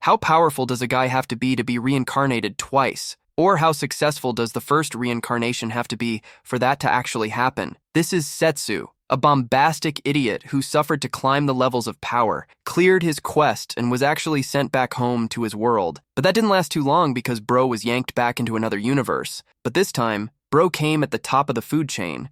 How powerful does a guy have to be reincarnated twice? Or how successful does the first reincarnation have to be for that to actually happen? This is Setsu, a bombastic idiot who suffered to climb the levels of power, cleared his quest, and was actually sent back home to his world. But that didn't last too long because Bro was yanked back into another universe. But this time, Bro came at the top of the food chain.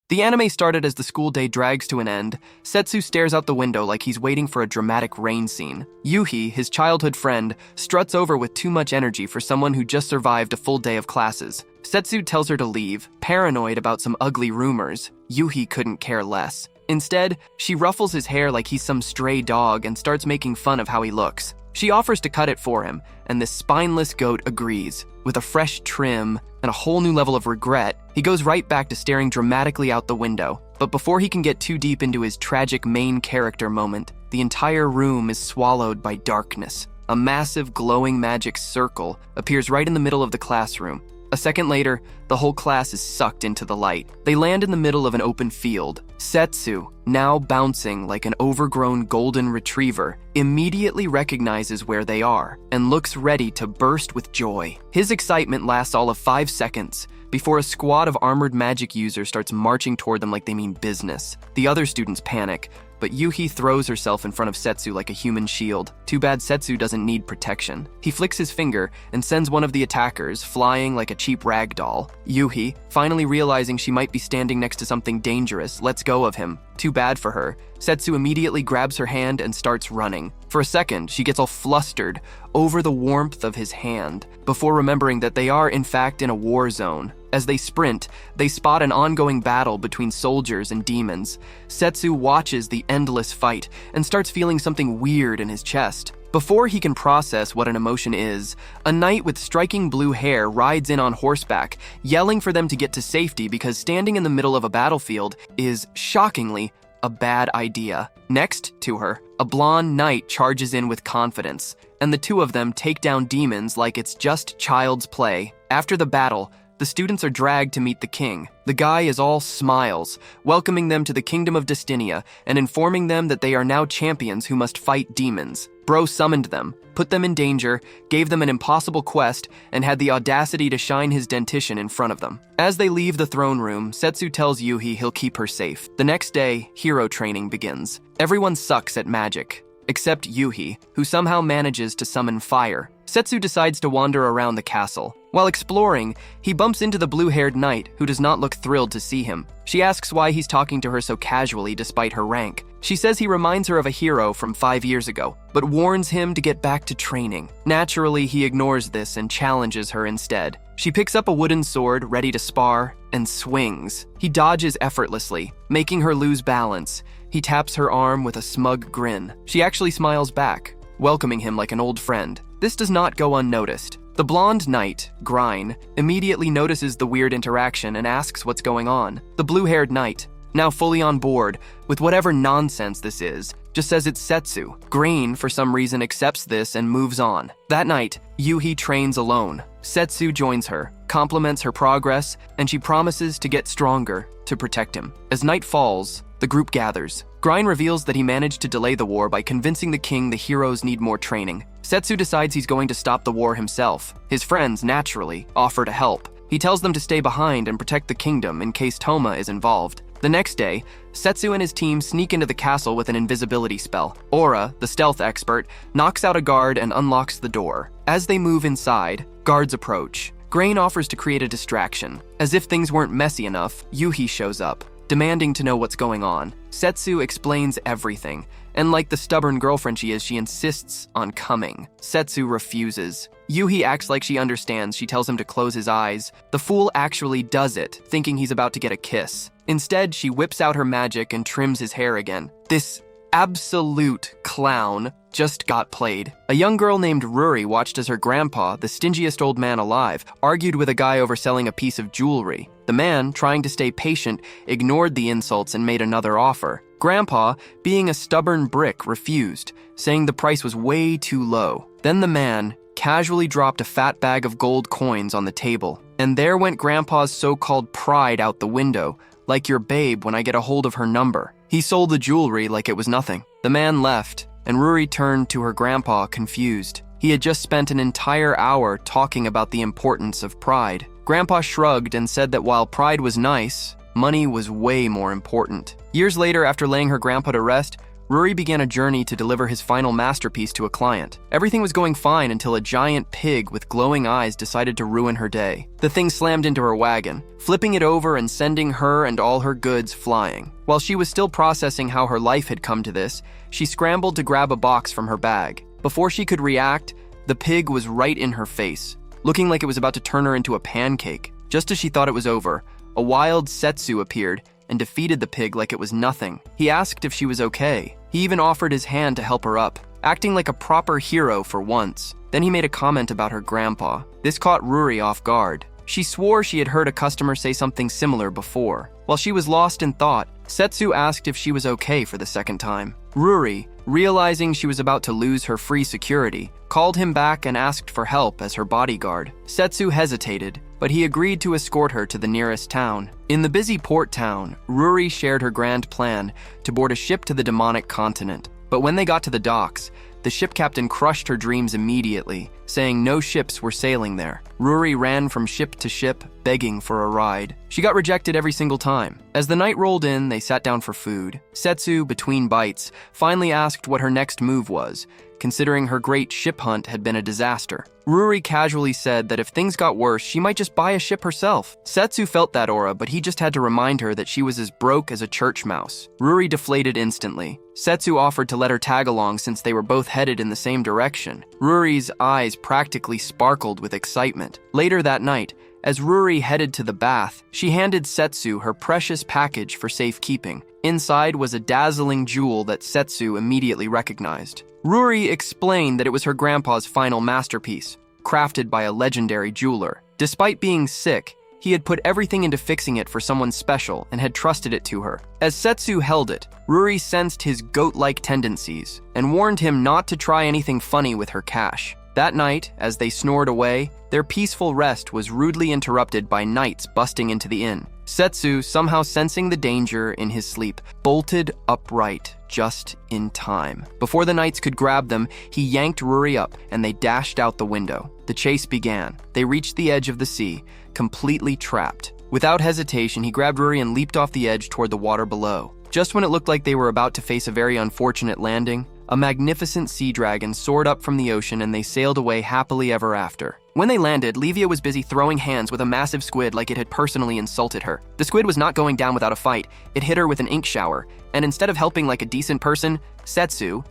The anime started as the school day drags to an end. Setsu stares out the window like he's waiting for a dramatic rain scene. Yuhi, his childhood friend, struts over with too much energy for someone who just survived a full day of classes. Setsu tells her to leave, paranoid about some ugly rumors. Yuhi couldn't care less. Instead, she ruffles his hair like he's some stray dog and starts making fun of how he looks. She offers to cut it for him, and this spineless goat agrees. With a fresh trim and a whole new level of regret, he goes right back to staring dramatically out the window. But before he can get too deep into his tragic main character moment, the entire room is swallowed by darkness. A massive glowing magic circle appears right in the middle of the classroom. A second later, the whole class is sucked into the light. They land in the middle of an open field. Setsu, now bouncing like an overgrown golden retriever, immediately recognizes where they are and looks ready to burst with joy. His excitement lasts all of 5 seconds before a squad of armored magic users starts marching toward them like they mean business. The other students panic, but Yuhi throws herself in front of Setsu like a human shield. Too bad Setsu doesn't need protection. He flicks his finger and sends one of the attackers flying like a cheap rag doll. Yuhi, finally realizing she might be standing next to something dangerous, lets go of him. Too bad for her. Setsu immediately grabs her hand and starts running. For a second, she gets all flustered over the warmth of his hand, before remembering that they are in fact in a war zone. As they sprint, they spot an ongoing battle between soldiers and demons. Setsu watches the endless fight and starts feeling something weird in his chest. Before he can process what an emotion is, a knight with striking blue hair rides in on horseback, yelling for them to get to safety because standing in the middle of a battlefield is, shockingly, a bad idea. Next to her, a blonde knight charges in with confidence, and the two of them take down demons like it's just child's play. After the battle, the students are dragged to meet the king. The guy is all smiles, welcoming them to the kingdom of Destinia and informing them that they are now champions who must fight demons. Bro summoned them, put them in danger, gave them an impossible quest, and had the audacity to shine his dentition in front of them. As they leave the throne room, Setsu tells Yuhi he'll keep her safe. The next day, hero training begins. Everyone sucks at magic, except Yuhi, who somehow manages to summon fire. Setsu decides to wander around the castle. While exploring, he bumps into the blue-haired knight, who does not look thrilled to see him. She asks why he's talking to her so casually despite her rank. She says he reminds her of a hero from 5 years ago, but warns him to get back to training. Naturally, he ignores this and challenges her instead. She picks up a wooden sword, ready to spar, and swings. He dodges effortlessly, making her lose balance. He taps her arm with a smug grin. She actually smiles back, welcoming him like an old friend. This does not go unnoticed. The blonde knight, Grine, immediately notices the weird interaction and asks what's going on. The blue-haired knight, now fully on board with whatever nonsense this is, just says it's Setsu. Grine, for some reason, accepts this and moves on. That night, Yuhi trains alone. Setsu joins her, compliments her progress, and she promises to get stronger to protect him. As night falls, the group gathers. Grine reveals that he managed to delay the war by convincing the king the heroes need more training. Setsu decides he's going to stop the war himself. His friends, naturally, offer to help. He tells them to stay behind and protect the kingdom in case Toma is involved. The next day, Setsu and his team sneak into the castle with an invisibility spell. Aura, the stealth expert, knocks out a guard and unlocks the door. As they move inside, guards approach. Grine offers to create a distraction. As if things weren't messy enough, Yuhi shows up, demanding to know what's going on. Setsu explains everything, and like the stubborn girlfriend she is, she insists on coming. Setsu refuses. Yuhi acts like she understands. She tells him to close his eyes. The fool actually does it, thinking he's about to get a kiss. Instead, she whips out her magic and trims his hair again. This absolute clown just got played. A young girl named Ruri watched as her grandpa, the stingiest old man alive, argued with a guy over selling a piece of jewelry. The man, trying to stay patient, ignored the insults and made another offer. Grandpa, being a stubborn brick, refused, saying the price was way too low. Then the man casually dropped a fat bag of gold coins on the table, and there went Grandpa's so-called pride out the window, like your babe when I get a hold of her number. He sold the jewelry like it was nothing. The man left, and Ruri turned to her grandpa confused. He had just spent an entire hour talking about the importance of pride. Grandpa shrugged and said that while pride was nice, money was way more important. Years later, after laying her grandpa to rest, Ruri began a journey to deliver his final masterpiece to a client. Everything was going fine until a giant pig with glowing eyes decided to ruin her day. The thing slammed into her wagon, flipping it over and sending her and all her goods flying. While she was still processing how her life had come to this, she scrambled to grab a box from her bag. Before she could react, the pig was right in her face, looking like it was about to turn her into a pancake. Just as she thought it was over, a wild Setsu appeared and defeated the pig like it was nothing. He asked if she was okay. He even offered his hand to help her up, acting like a proper hero for once. Then he made a comment about her grandpa. This caught Ruri off guard. She swore she had heard a customer say something similar before. While she was lost in thought, Setsu asked if she was okay for the second time. Ruri, realizing she was about to lose her free security, called him back and asked for help as her bodyguard. Setsu hesitated, but he agreed to escort her to the nearest town. In the busy port town, Ruri shared her grand plan to board a ship to the demonic continent. But when they got to the docks, the ship captain crushed her dreams immediately, saying no ships were sailing there. Ruri ran from ship to ship, begging for a ride. She got rejected every single time. As the night rolled in, they sat down for food. Setsu, between bites, finally asked what her next move was, considering her great ship hunt had been a disaster. Ruri casually said that if things got worse, she might just buy a ship herself. Setsu felt that aura, but he just had to remind her that she was as broke as a church mouse. Ruri deflated instantly. Setsu offered to let her tag along since they were both headed in the same direction. Ruri's eyes practically sparkled with excitement. Later that night, as Ruri headed to the bath, she handed Setsu her precious package for safekeeping. Inside was a dazzling jewel that Setsu immediately recognized. Ruri explained that it was her grandpa's final masterpiece, crafted by a legendary jeweler. Despite being sick, he had put everything into fixing it for someone special and had trusted it to her. As Setsu held it, Ruri sensed his goat-like tendencies and warned him not to try anything funny with her cash. That night, as they snored away, their peaceful rest was rudely interrupted by knights busting into the inn. Setsu, somehow sensing the danger in his sleep, bolted upright just in time. Before the knights could grab them, he yanked Ruri up and they dashed out the window. The chase began. They reached the edge of the sea, completely trapped. Without hesitation, he grabbed Ruri and leaped off the edge toward the water below. Just when it looked like they were about to face a very unfortunate landing, a magnificent sea dragon soared up from the ocean and they sailed away happily ever after. When they landed, Livia was busy throwing hands with a massive squid like it had personally insulted her. The squid was not going down without a fight. It hit her with an ink shower, and instead of helping like a decent person, Setsu,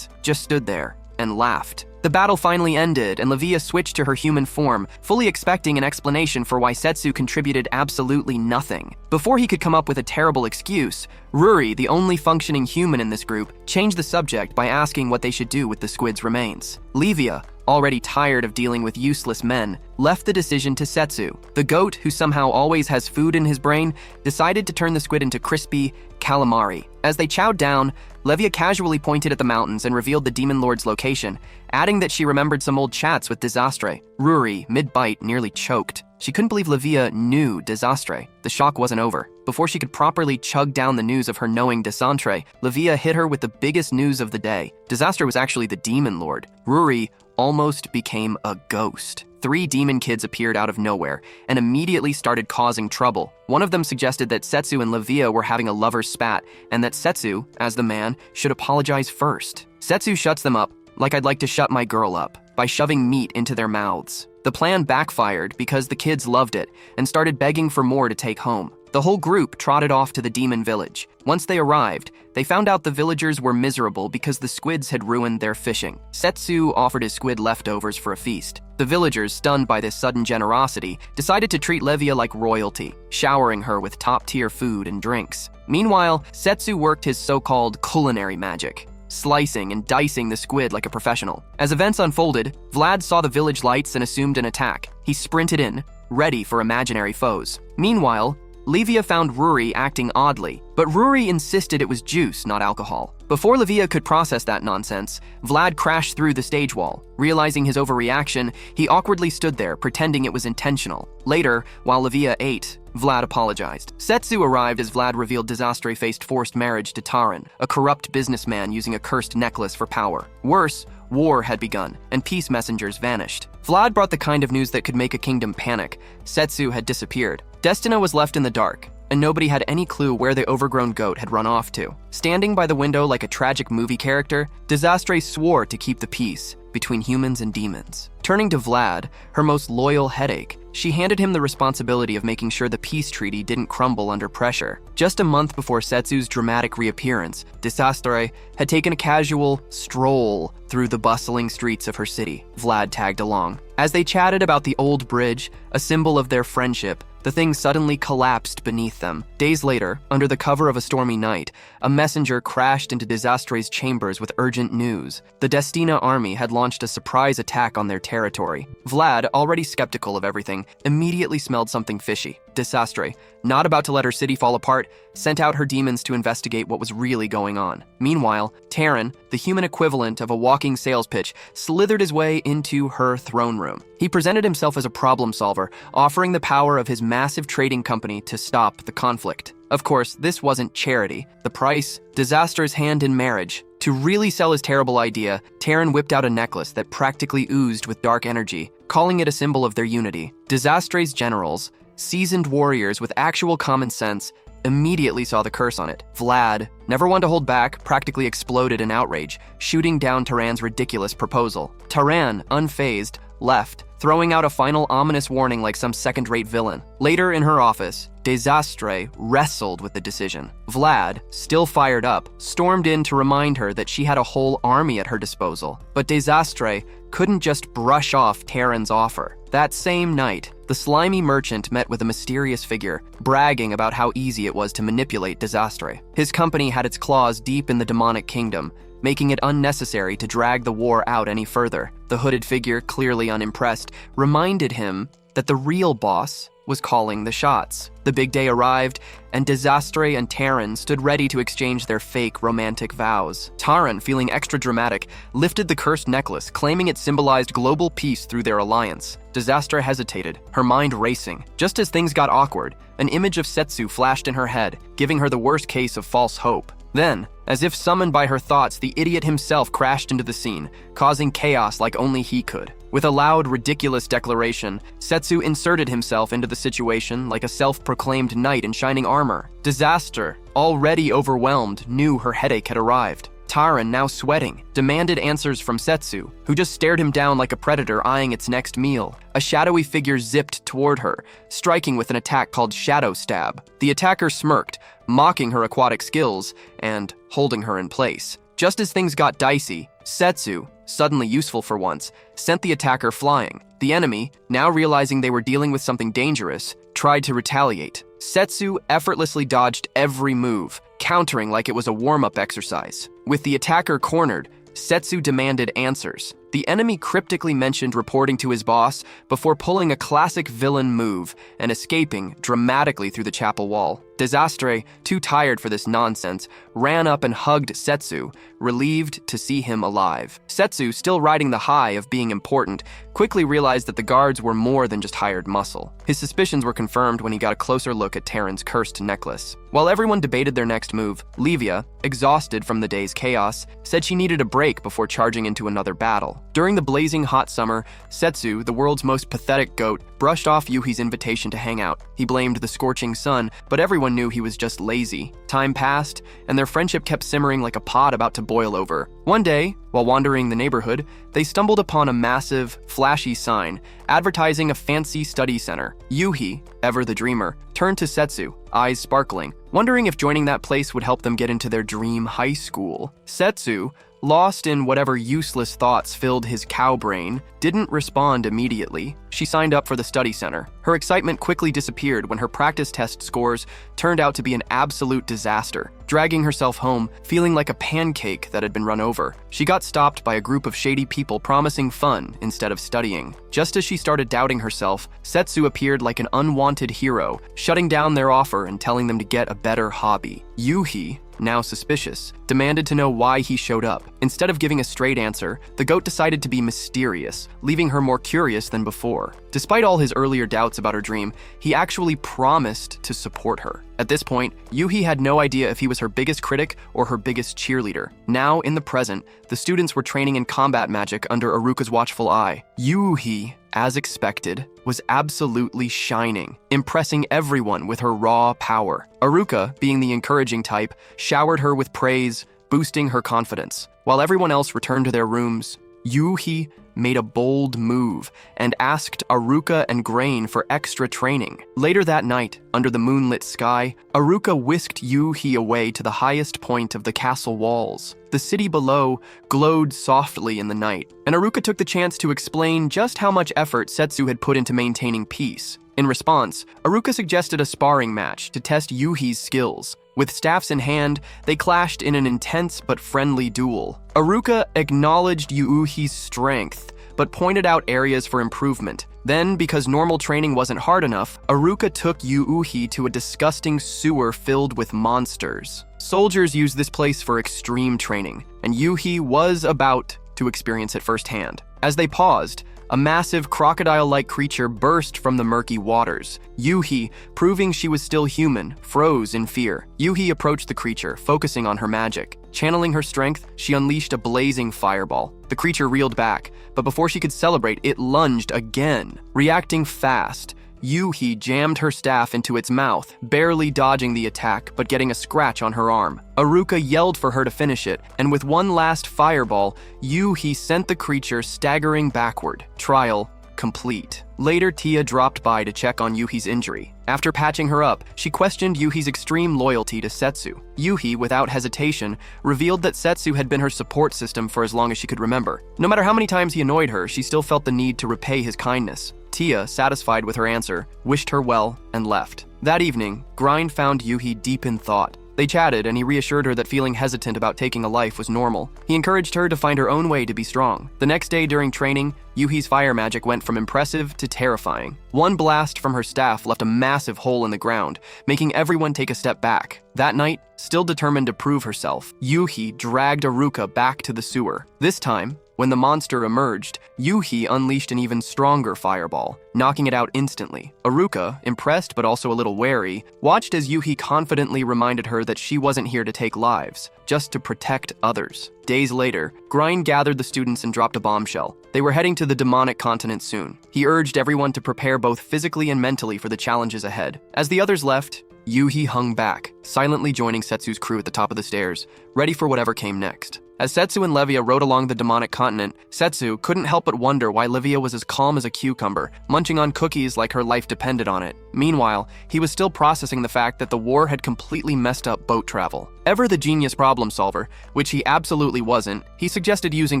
just stood there and laughed. The battle finally ended, and Livia switched to her human form, fully expecting an explanation for why Setsu contributed absolutely nothing. Before he could come up with a terrible excuse, Ruri, the only functioning human in this group, changed the subject by asking what they should do with the squid's remains. Livia, already tired of dealing with useless men, left the decision to Setsu. The goat, who somehow always has food in his brain, decided to turn the squid into crispy calamari. As they chowed down, Livia casually pointed at the mountains and revealed the demon lord's location, adding that she remembered some old chats with Desastre. Ruri, mid-bite, nearly choked. She couldn't believe Livia knew Desastre. The shock wasn't over. Before she could properly chug down the news of her knowing Desastre, Livia hit her with the biggest news of the day. Desastre was actually the demon lord. Ruri almost became a ghost. 3 demon kids appeared out of nowhere and immediately started causing trouble. One of them suggested that Setsu and Livia were having a lover's spat and that Setsu, as the man, should apologize first. Setsu shuts them up, like I'd like to shut my girl up, by shoving meat into their mouths. The plan backfired because the kids loved it and started begging for more to take home. The whole group trotted off to the demon village. Once they arrived, they found out the villagers were miserable because the squids had ruined their fishing. Setsu offered his squid leftovers for a feast. The villagers, stunned by this sudden generosity, decided to treat Livia like royalty, showering her with top-tier food and drinks. Meanwhile, Setsu worked his so-called culinary magic, slicing and dicing the squid like a professional. As events unfolded, Vlad saw the village lights and assumed an attack. He sprinted in, ready for imaginary foes. Meanwhile, Livia found Ruri acting oddly, but Ruri insisted it was juice, not alcohol. Before Livia could process that nonsense, Vlad crashed through the stage wall. Realizing his overreaction, he awkwardly stood there, pretending it was intentional. Later, while Livia ate, Vlad apologized. Setsu arrived as Vlad revealed Desastre faced forced marriage to Taran, a corrupt businessman using a cursed necklace for power. Worse, war had begun, and peace messengers vanished. Vlad brought the kind of news that could make a kingdom panic. Setsu had disappeared. Destina was left in the dark, and nobody had any clue where the overgrown goat had run off to. Standing by the window like a tragic movie character, Desastre swore to keep the peace between humans and demons. Turning to Vlad, her most loyal headache, she handed him the responsibility of making sure the peace treaty didn't crumble under pressure. Just a month before Setsu's dramatic reappearance, Desastre had taken a casual stroll through the bustling streets of her city. Vlad tagged along. As they chatted about the old bridge, a symbol of their friendship, the thing suddenly collapsed beneath them. Days later, under the cover of a stormy night, a messenger crashed into Desastre's chambers with urgent news. The Destina army had launched a surprise attack on their territory. Vlad, already skeptical of everything, immediately smelled something fishy. Desastre, not about to let her city fall apart, sent out her demons to investigate what was really going on. Meanwhile, Taran, the human equivalent of a walking sales pitch, slithered his way into her throne room. He presented himself as a problem solver, offering the power of his massive trading company to stop the conflict. Of course, this wasn't charity. The price? Desastre's hand in marriage. To really sell his terrible idea, Taran whipped out a necklace that practically oozed with dark energy, calling it a symbol of their unity. Desastre's generals, seasoned warriors with actual common sense, immediately saw the curse on it. Vlad, never one to hold back, practically exploded in outrage, shooting down Taran's ridiculous proposal. Taran, unfazed, left, throwing out a final ominous warning like some second-rate villain. Later in her office, Desastre wrestled with the decision. Vlad, still fired up, stormed in to remind her that she had a whole army at her disposal. But Desastre couldn't just brush off Taran's offer. That same night, the slimy merchant met with a mysterious figure, bragging about how easy it was to manipulate Desastre. His company had its claws deep in the demonic kingdom, making it unnecessary to drag the war out any further. The hooded figure, clearly unimpressed, reminded him that the real boss was calling the shots. The big day arrived, and Desastre and Taran stood ready to exchange their fake romantic vows. Taran, feeling extra dramatic, lifted the cursed necklace, claiming it symbolized global peace through their alliance. Desastre hesitated, her mind racing. Just as things got awkward, an image of Setsu flashed in her head, giving her the worst case of false hope. Then, as if summoned by her thoughts, the idiot himself crashed into the scene, causing chaos like only he could. With a loud, ridiculous declaration, Setsu inserted himself into the situation like a self-proclaimed knight in shining armor. Disaster, already overwhelmed, knew her headache had arrived. Taran, now sweating, demanded answers from Setsu, who just stared him down like a predator eyeing its next meal. A shadowy figure zipped toward her, striking with an attack called Shadow Stab. The attacker smirked, mocking her aquatic skills and holding her in place. Just as things got dicey, Setsu, suddenly useful for once, sent the attacker flying. The enemy, now realizing they were dealing with something dangerous, tried to retaliate. Setsu effortlessly dodged every move, countering like it was a warm-up exercise. With the attacker cornered, Setsu demanded answers. The enemy cryptically mentioned reporting to his boss before pulling a classic villain move and escaping dramatically through the chapel wall. Desastre, too tired for this nonsense, ran up and hugged Setsu, relieved to see him alive. Setsu, still riding the high of being important, quickly realized that the guards were more than just hired muscle. His suspicions were confirmed when he got a closer look at Taran's cursed necklace. While everyone debated their next move, Livia, exhausted from the day's chaos, said she needed a break before charging into another battle. During the blazing hot summer, Setsu, the world's most pathetic goat, brushed off Yuhi's invitation to hang out. He blamed the scorching sun, but everyone knew he was just lazy. Time passed, and their friendship kept simmering like a pot about to boil over. One day, while wandering the neighborhood, they stumbled upon a massive, flashy sign advertising a fancy study center. Yuhi, ever the dreamer, turned to Setsu, eyes sparkling, wondering if joining that place would help them get into their dream high school. Setsu, lost in whatever useless thoughts filled his cow brain, didn't respond immediately. She signed up for the study center. Her excitement quickly disappeared when her practice test scores turned out to be an absolute disaster, dragging herself home, feeling like a pancake that had been run over. She got stopped by a group of shady people promising fun instead of studying. Just as she started doubting herself, Setsu appeared like an unwanted hero, shutting down their offer and telling them to get a better hobby. Yuhi, now suspicious, demanded to know why he showed up. Instead of giving a straight answer, the goat decided to be mysterious, leaving her more curious than before. Despite all his earlier doubts about her dream, he actually promised to support her. At this point, Yuhi had no idea if he was her biggest critic or her biggest cheerleader. Now, in the present, the students were training in combat magic under Aruka's watchful eye. Yuhi, as expected, was absolutely shining, impressing everyone with her raw power. Aruka, being the encouraging type, showered her with praise, boosting her confidence. While everyone else returned to their rooms, Yuhi made a bold move and asked Aruka and Grain for extra training. Later that night, under the moonlit sky, Aruka whisked Yuhi away to the highest point of the castle walls. The city below glowed softly in the night, and Aruka took the chance to explain just how much effort Setsu had put into maintaining peace. In response, Aruka suggested a sparring match to test Yuhi's skills. With staffs in hand, they clashed in an intense but friendly duel. Aruka acknowledged Yuhi's strength, but pointed out areas for improvement. Then, because normal training wasn't hard enough, Aruka took Yuhi to a disgusting sewer filled with monsters. Soldiers use this place for extreme training, and Yuhi was about to experience it firsthand. As they paused, a massive crocodile-like creature burst from the murky waters. Yuhi, proving she was still human, froze in fear. Yuhi approached the creature, focusing on her magic. Channeling her strength, she unleashed a blazing fireball. The creature reeled back, but before she could celebrate, it lunged again. Reacting fast, Yuhi jammed her staff into its mouth, barely dodging the attack but getting a scratch on her arm. Aruka yelled for her to finish it, and with one last fireball, Yuhi sent the creature staggering backward. Trial complete. Later, Tia dropped by to check on Yuhi's injury. After patching her up, she questioned Yuhi's extreme loyalty to Setsu. Yuhi, without hesitation, revealed that Setsu had been her support system for as long as she could remember. No matter how many times he annoyed her, she still felt the need to repay his kindness. Tia, satisfied with her answer, wished her well and left. That evening, Grind found Yuhi deep in thought. They chatted, and he reassured her that feeling hesitant about taking a life was normal. He encouraged her to find her own way to be strong. The next day during training, Yuhi's fire magic went from impressive to terrifying. One blast from her staff left a massive hole in the ground, making everyone take a step back. That night, still determined to prove herself, Yuhi dragged Aruka back to the sewer. This time, when the monster emerged, Yuhi unleashed an even stronger fireball, knocking it out instantly. Aruka, impressed but also a little wary, watched as Yuhi confidently reminded her that she wasn't here to take lives, just to protect others. Days later, Grind gathered the students and dropped a bombshell. They were heading to the demonic continent soon. He urged everyone to prepare both physically and mentally for the challenges ahead. As the others left, Yuhi hung back, silently joining Setsu's crew at the top of the stairs, ready for whatever came next. As Setsu and Levia rode along the demonic continent, Setsu couldn't help but wonder why Levia was as calm as a cucumber, munching on cookies like her life depended on it. Meanwhile, he was still processing the fact that the war had completely messed up boat travel. Ever the genius problem solver, which he absolutely wasn't, he suggested using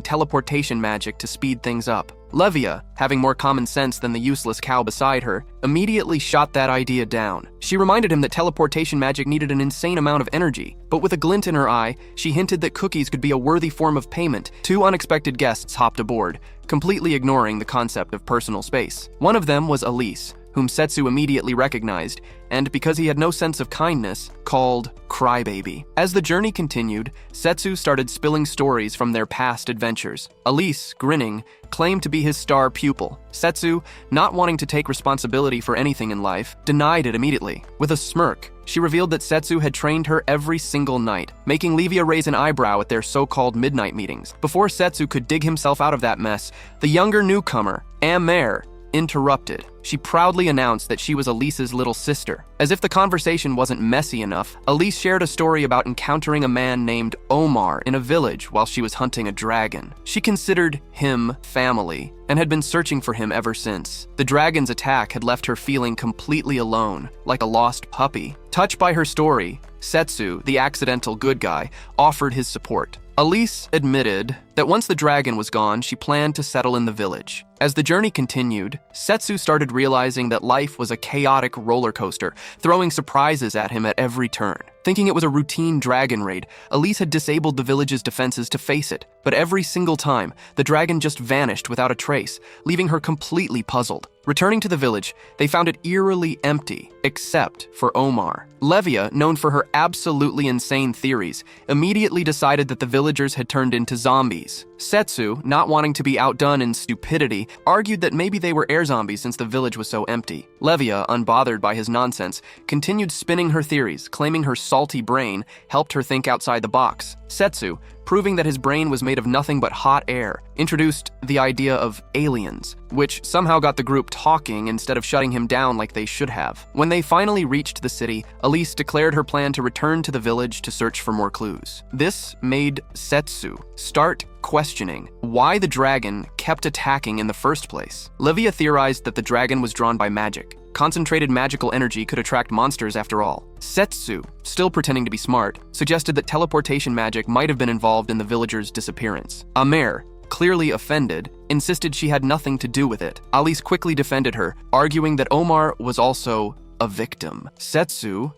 teleportation magic to speed things up. Levia, having more common sense than the useless cow beside her, immediately shot that idea down. She reminded him that teleportation magic needed an insane amount of energy, but with a glint in her eye, she hinted that cookies could be a worthy form of payment. Two unexpected guests hopped aboard, completely ignoring the concept of personal space. One of them was Elise, whom Setsu immediately recognized, and because he had no sense of kindness, called Crybaby. As the journey continued, Setsu started spilling stories from their past adventures. Elise, grinning, claimed to be his star pupil. Setsu, not wanting to take responsibility for anything in life, denied it immediately. With a smirk, she revealed that Setsu had trained her every single night, making Levia raise an eyebrow at their so-called midnight meetings. Before Setsu could dig himself out of that mess, the younger newcomer, Amer, interrupted. She proudly announced that she was Elise's little sister. As if the conversation wasn't messy enough, Elise shared a story about encountering a man named Omar in a village while she was hunting a dragon. She considered him family and had been searching for him ever since. The dragon's attack had left her feeling completely alone, like a lost puppy. Touched by her story, Setsu, the accidental good guy, offered his support. Elise admitted that once the dragon was gone, she planned to settle in the village. As the journey continued, Setsu started realizing that life was a chaotic roller coaster, throwing surprises at him at every turn. Thinking it was a routine dragon raid, Elise had disabled the village's defenses to face it, but every single time, the dragon just vanished without a trace, leaving her completely puzzled. Returning to the village, they found it eerily empty, except for Omar. Levia, known for her absolutely insane theories, immediately decided that the villagers had turned into zombies. Setsu, not wanting to be outdone in stupidity, argued that maybe they were air zombies since the village was so empty. Levia, unbothered by his nonsense, continued spinning her theories, claiming her salty brain helped her think outside the box. Setsu, proving that his brain was made of nothing but hot air, introduced the idea of aliens, which somehow got the group talking instead of shutting him down like they should have. When they finally reached the city, Elise declared her plan to return to the village to search for more clues. This made Setsu start questioning why the dragon kept attacking in the first place. Levia theorized that the dragon was drawn by magic. Concentrated magical energy could attract monsters after all. Setsu, still pretending to be smart, suggested that teleportation magic might have been involved in the villagers' disappearance. Amer, clearly offended, insisted she had nothing to do with it. Alice quickly defended her, arguing that Omar was also a victim. Setsu,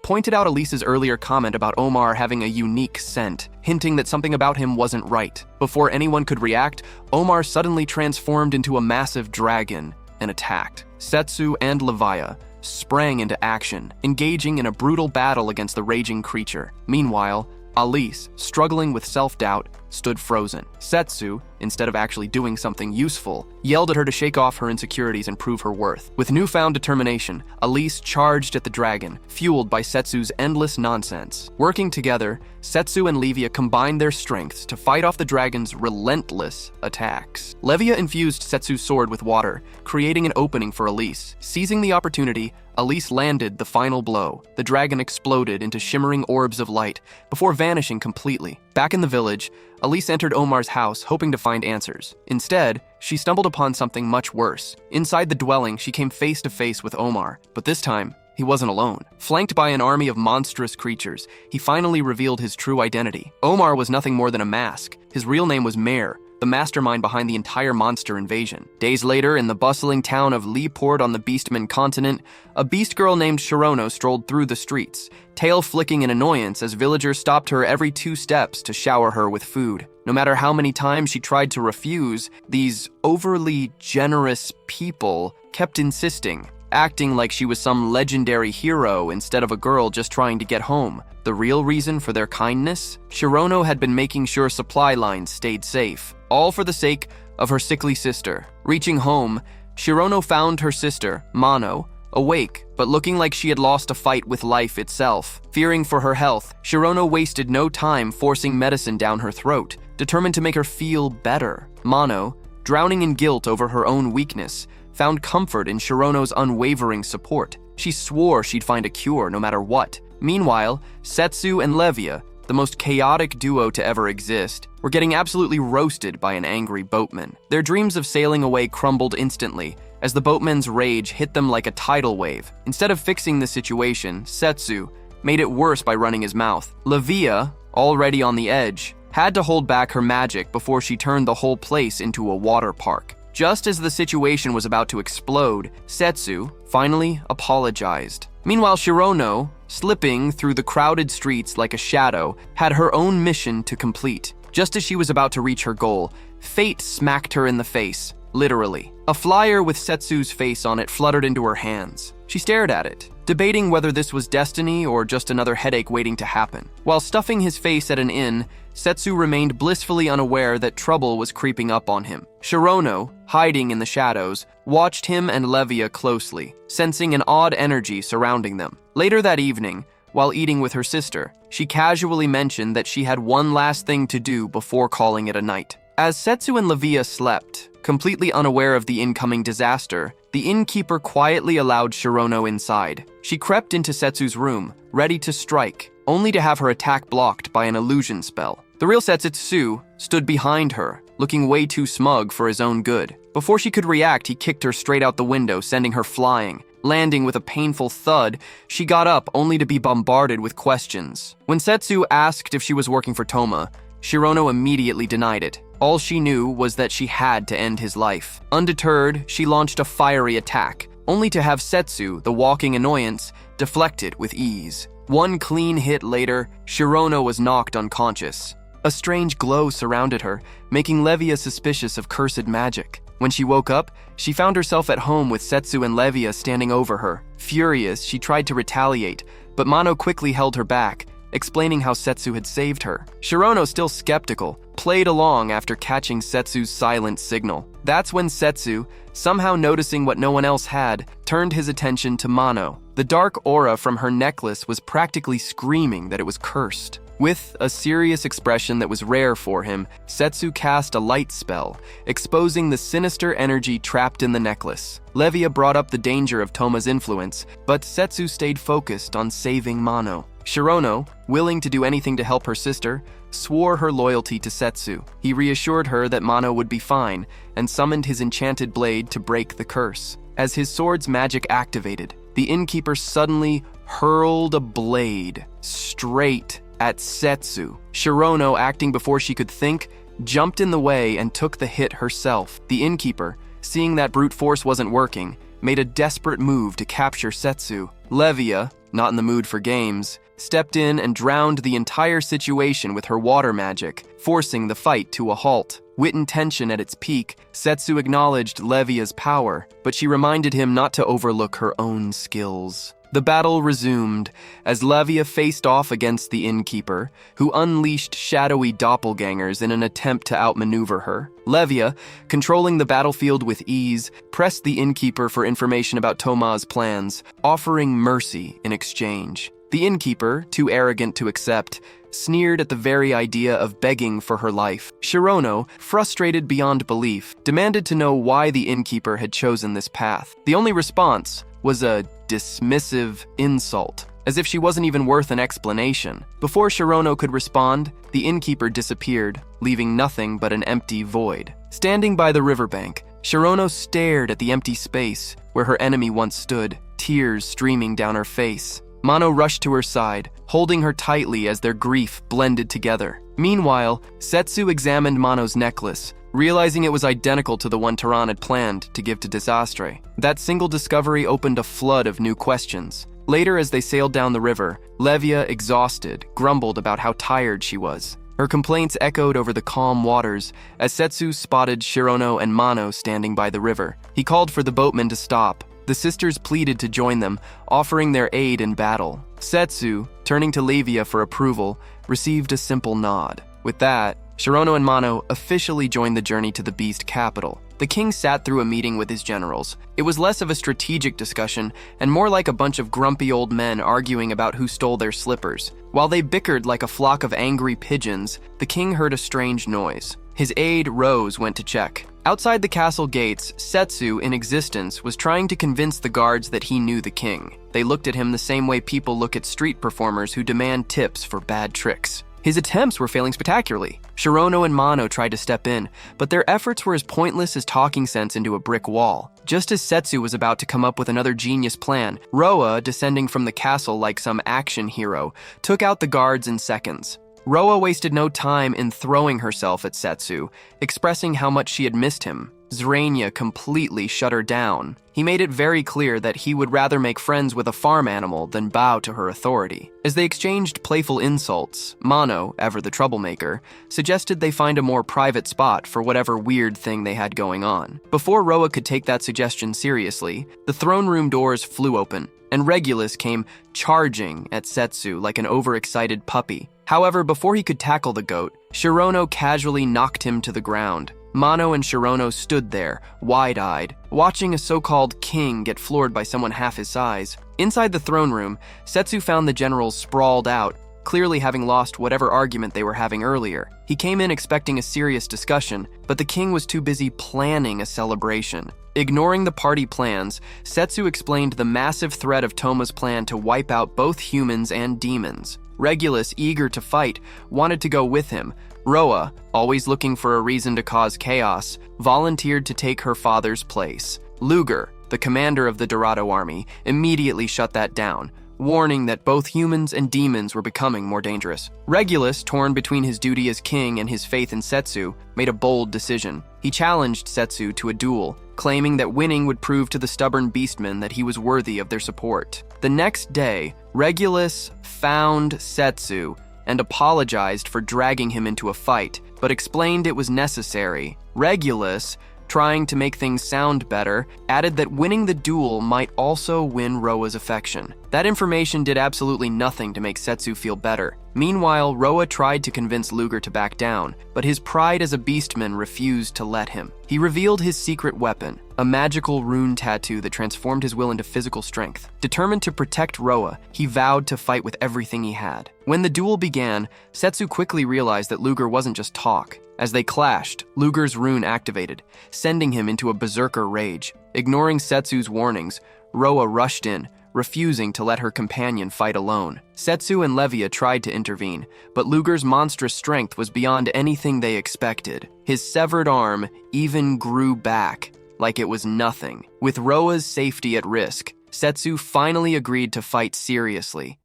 pointed out Elise's earlier comment about Omar having a unique scent, hinting that something about him wasn't right. Before anyone could react, Omar suddenly transformed into a massive dragon and attacked. Setsu and Levia sprang into action, engaging in a brutal battle against the raging creature. Meanwhile, Alice, struggling with self-doubt, stood frozen. Setsu, instead of actually doing something useful, yelled at her to shake off her insecurities and prove her worth. With newfound determination, Alice charged at the dragon, fueled by Setsu's endless nonsense. Working together, Setsu and Levia combined their strengths to fight off the dragon's relentless attacks. Levia infused Setsu's sword with water, creating an opening for Alice. Seizing the opportunity, Alice landed the final blow. The dragon exploded into shimmering orbs of light before vanishing completely. Back in the village, Alice entered Omar's house hoping to find answers. Instead, she stumbled upon something much worse. Inside the dwelling, she came face to face with Omar, but this time, he wasn't alone. Flanked by an army of monstrous creatures, he finally revealed his true identity. Omar was nothing more than a mask. His real name was Mare, the mastermind behind the entire monster invasion. Days later, in the bustling town of Leeport on the Beastman continent, a beast girl named Shirono strolled through the streets, tail flicking in annoyance as villagers stopped her every 2 steps to shower her with food. No matter how many times she tried to refuse, these overly generous people kept insisting, acting like she was some legendary hero instead of a girl just trying to get home. The real reason for their kindness? Shirono had been making sure supply lines stayed safe, all for the sake of her sickly sister. Reaching home, Shirono found her sister, Mano, awake, but looking like she had lost a fight with life itself. Fearing for her health, Shirono wasted no time forcing medicine down her throat, determined to make her feel better. Mano, drowning in guilt over her own weakness, found comfort in Shirono's unwavering support. She swore she'd find a cure no matter what. Meanwhile, Setsu and Levia, the most chaotic duo to ever exist, were getting absolutely roasted by an angry boatman. Their dreams of sailing away crumbled instantly as the boatman's rage hit them like a tidal wave. Instead of fixing the situation, Setsu made it worse by running his mouth. Levia, already on the edge, had to hold back her magic before she turned the whole place into a water park. Just as the situation was about to explode, Setsu finally apologized. Meanwhile, Shirono, slipping through the crowded streets like a shadow, had her own mission to complete. Just as she was about to reach her goal, fate smacked her in the face, literally. A flyer with Setsu's face on it fluttered into her hands. She stared at it, debating whether this was destiny or just another headache waiting to happen. While stuffing his face at an inn, Setsu remained blissfully unaware that trouble was creeping up on him. Shirono, hiding in the shadows, watched him and Levia closely, sensing an odd energy surrounding them. Later that evening, while eating with her sister, she casually mentioned that she had one last thing to do before calling it a night. As Setsu and Levia slept, completely unaware of the incoming disaster, the innkeeper quietly allowed Shirono inside. She crept into Setsu's room, ready to strike, only to have her attack blocked by an illusion spell. The real Setsu stood behind her, looking way too smug for his own good. Before she could react, he kicked her straight out the window, sending her flying. Landing with a painful thud, she got up only to be bombarded with questions. When Setsu asked if she was working for Toma, Shirono immediately denied it. All she knew was that she had to end his life. Undeterred, she launched a fiery attack, only to have Setsu, the walking annoyance, deflected with ease. One clean hit later, Shirono was knocked unconscious. A strange glow surrounded her, making Levia suspicious of cursed magic. When she woke up, she found herself at home with Setsu and Levia standing over her. Furious, she tried to retaliate, but Mano quickly held her back, explaining how Setsu had saved her. Shirono, still skeptical, played along after catching Setsu's silent signal. That's when Setsu, somehow noticing what no one else had, turned his attention to Mano. The dark aura from her necklace was practically screaming that it was cursed. With a serious expression that was rare for him, Setsu cast a light spell, exposing the sinister energy trapped in the necklace. Levia brought up the danger of Toma's influence, but Setsu stayed focused on saving Mano. Shirono, willing to do anything to help her sister, swore her loyalty to Setsu. He reassured her that Mano would be fine, and summoned his enchanted blade to break the curse. As his sword's magic activated, the innkeeper suddenly hurled a blade straight at Setsu. Shirono, acting before she could think, jumped in the way and took the hit herself. The innkeeper, seeing that brute force wasn't working, made a desperate move to capture Setsu. Levia, not in the mood for games, stepped in and drowned the entire situation with her water magic, forcing the fight to a halt. Wit and tension at its peak, Setsu acknowledged Levia's power, but she reminded him not to overlook her own skills. The battle resumed as Levia faced off against the innkeeper, who unleashed shadowy doppelgangers in an attempt to outmaneuver her. Levia, controlling the battlefield with ease, pressed the innkeeper for information about Toma's plans, offering mercy in exchange. The innkeeper, too arrogant to accept, sneered at the very idea of begging for her life. Shirono, frustrated beyond belief, demanded to know why the innkeeper had chosen this path. The only response was a dismissive insult, as if she wasn't even worth an explanation. Before Shirono could respond, the innkeeper disappeared, leaving nothing but an empty void. Standing by the riverbank, Shirono stared at the empty space where her enemy once stood, tears streaming down her face. Mano rushed to her side, holding her tightly as their grief blended together. Meanwhile, Setsu examined Mano's necklace, realizing it was identical to the one Taran had planned to give to Desastre. That single discovery opened a flood of new questions. Later, as they sailed down the river, Levia, exhausted, grumbled about how tired she was. Her complaints echoed over the calm waters as Setsu spotted Shirono and Mano standing by the river. He called for the boatmen to stop. The sisters pleaded to join them, offering their aid in battle. Setsu, turning to Levia for approval, received a simple nod. With that, Shirono and Mano officially joined the journey to the beast capital. The king sat through a meeting with his generals. It was less of a strategic discussion and more like a bunch of grumpy old men arguing about who stole their slippers. While they bickered like a flock of angry pigeons, the king heard a strange noise. His aide, Rose, went to check. Outside the castle gates, Setsu, in existence, was trying to convince the guards that he knew the king. They looked at him the same way people look at street performers who demand tips for bad tricks. His attempts were failing spectacularly. Shirono and Mano tried to step in, but their efforts were as pointless as talking sense into a brick wall. Just as Setsu was about to come up with another genius plan, Roa, descending from the castle like some action hero, took out the guards in seconds. Roa wasted no time in throwing herself at Setsu, expressing how much she had missed him. Zrania completely shut her down. He made it very clear that he would rather make friends with a farm animal than bow to her authority. As they exchanged playful insults, Mano, ever the troublemaker, suggested they find a more private spot for whatever weird thing they had going on. Before Roa could take that suggestion seriously, the throne room doors flew open, and Regulus came charging at Setsu like an overexcited puppy. However, before he could tackle the goat, Shirono casually knocked him to the ground. Mano and Shirono stood there, wide-eyed, watching a so-called king get floored by someone half his size. Inside the throne room, Setsu found the generals sprawled out, clearly having lost whatever argument they were having earlier. He came in expecting a serious discussion, but the king was too busy planning a celebration. Ignoring the party plans, Setsu explained the massive threat of Toma's plan to wipe out both humans and demons. Regulus, eager to fight, wanted to go with him. Roa, always looking for a reason to cause chaos, volunteered to take her father's place. Luger, the commander of the Dorado army, immediately shut that down. warning that both humans and demons were becoming more dangerous. Regulus, torn between his duty as king and his faith in Setsu, made a bold decision. He challenged Setsu to a duel, claiming that winning would prove to the stubborn beastmen that he was worthy of their support. The next day, Regulus found Setsu and apologized for dragging him into a fight, but explained it was necessary. Regulus, trying to make things sound better, added that winning the duel might also win Roa's affection. That information did absolutely nothing to make Setsu feel better. Meanwhile, Roa tried to convince Luger to back down, but his pride as a beastman refused to let him. He revealed his secret weapon, a magical rune tattoo that transformed his will into physical strength. Determined to protect Roa, he vowed to fight with everything he had. When the duel began, Setsu quickly realized that Luger wasn't just talk. As they clashed, Luger's rune activated, sending him into a berserker rage. Ignoring Setsu's warnings, Roa rushed in, refusing to let her companion fight alone. Setsu and Levia tried to intervene, but Luger's monstrous strength was beyond anything they expected. His severed arm even grew back, like it was nothing. With Roa's safety at risk, Setsu finally agreed to fight seriously.